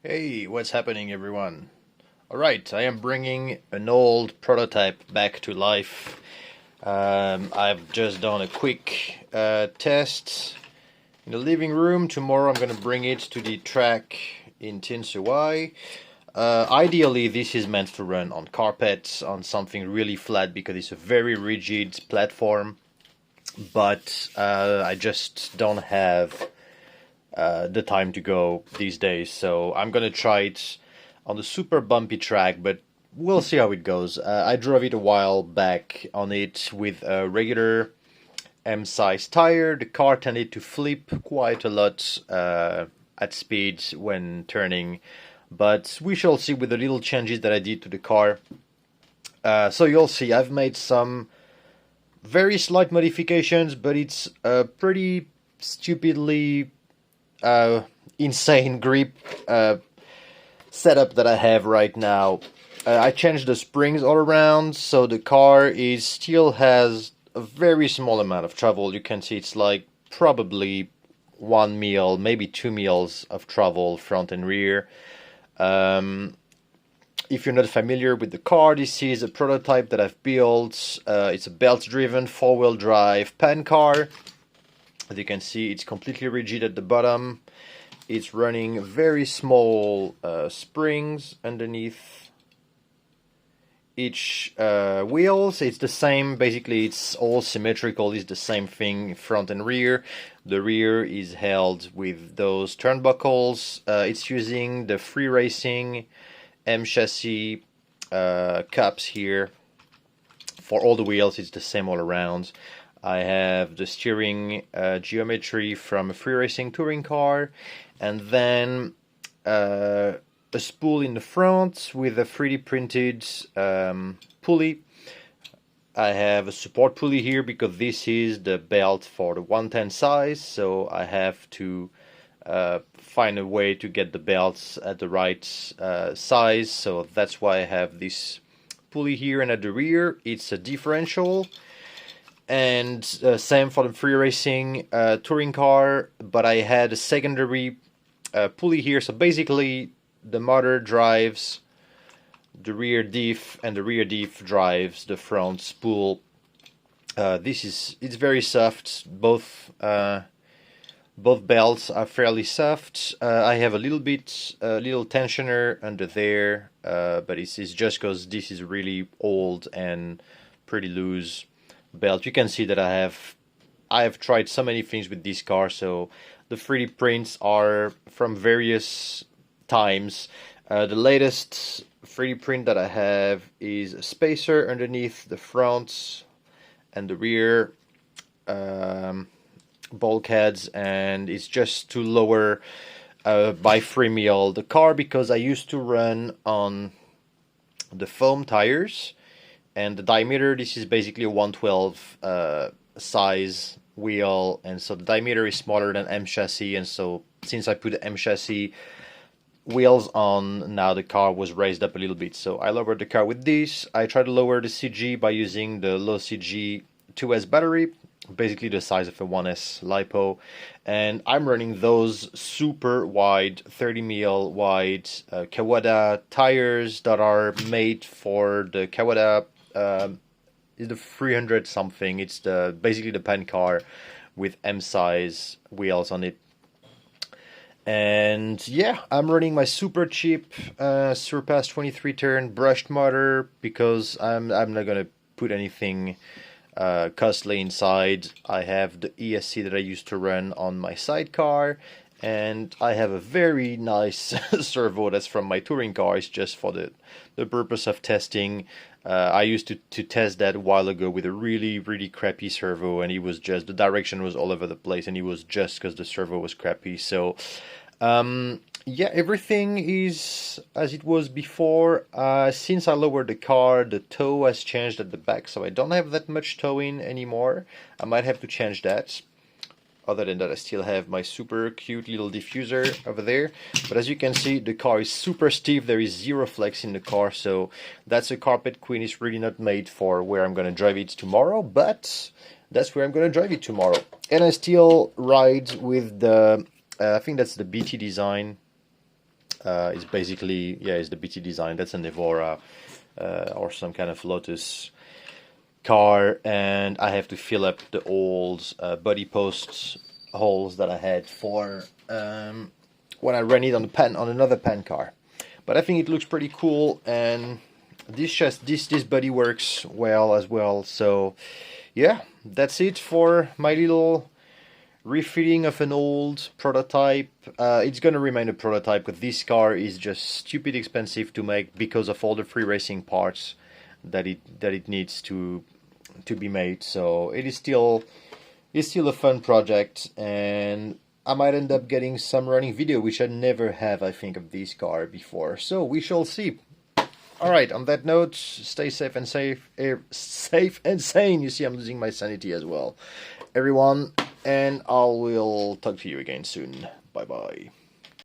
Hey, what's happening, everyone? Alright, I am bringing an old prototype back to life. I've just done a quick test in the living room. Tomorrow I'm going to bring it to the track in Tinsuai. Ideally, this is meant to run on carpets, on something really flat, because it's a very rigid platform. But I just don't have the time to go these days. So I'm gonna try it on the super bumpy track, but we'll see how it goes. I drove it a while back on it with a regular M-size tire. The car tended to flip quite a lot at speed when turning, but we shall see with the little changes that I did to the car. So you'll see, I've made some very slight modifications, but it's pretty stupidly insane grip setup that I have right now. I changed the springs all around, so the car is still has a very small amount of travel. You can see it's like probably 1 mil, maybe 2 mils of travel front and rear. If you're not familiar with the car, this is a prototype that I've built. It's a belt-driven four-wheel drive pancar. As you can see, it's completely rigid at the bottom. It's running very small springs underneath each wheels. It's the same, basically it's all symmetrical, it's the same thing front and rear. The rear is held with those turnbuckles. It's using the free racing M chassis cups here. For all the wheels, it's the same all around. I have the steering geometry from a free racing touring car, and then a spool in the front with a 3D printed pulley. I have a support pulley here because this is the belt for the 110 size, so I have to find a way to get the belts at the right size, so that's why I have this pulley here. And at the rear it's a differential, and same for the free racing touring car, but I had a secondary pulley here, so basically the motor drives the rear diff and the rear diff drives the front spool. It's very soft. Both belts are fairly soft. I have a little tensioner under there, but it's just because this is really old and pretty loose belt. You can see that I have tried so many things with this car, so the 3D prints are from various times. The latest 3D print that I have is a spacer underneath the front and the rear bulkheads, and it's just to lower by 3 mil the car, because I used to run on the foam tires, and the diameter, this is basically a 112 size wheel, and so the diameter is smaller than M chassis, and so since I put the M chassis wheels on, now the car was raised up a little bit, so I lowered the car with this. I tried to lower the CG by using the low CG 2S battery, basically the size of a 1S LiPo, and I'm running those super wide 30 mil wide Kawada tires that are made for the Kawada is the 300 something. It's basically the pancar with M size wheels on it. And yeah, I'm running my super cheap Surpass 23 turn brushed motor, because I'm not gonna put anything costly inside. I have the ESC that I used to run on my sidecar, and I have a very nice servo that's from my touring car. It's just for the purpose of testing. I used to test that a while ago with a really crappy servo, and it was just, the direction was all over the place, and it was just because the servo was crappy. So yeah, everything is as it was before. Since I lowered the car, the toe has changed at the back, so I don't have that much towing anymore. I might have to change that. Other than that, I still have my super cute little diffuser over there. But as you can see, the car is super stiff. There is zero flex in the car, so that's a carpet queen. It's really not made for where I'm going to drive it tomorrow, but that's where I'm going to drive it tomorrow. And I still ride with the, I think that's the BT Design It's basically, yeah, it's the BT design. That's an Evora or some kind of Lotus car, and I have to fill up the old body post holes that I had for when I ran it on another pan car. But I think it looks pretty cool, and this body works well as well. So yeah, that's it for my little refitting of an old prototype. It's gonna remain a prototype, but this car is just stupid expensive to make because of all the free racing parts that it needs to be made. So it's still a fun project, and I might end up getting some running video, which I never have, I think, of this car before. So we shall see. All right. On that note, stay safe and safe and sane. You see, I'm losing my sanity as well, everyone. And I will talk to you again soon. Bye bye.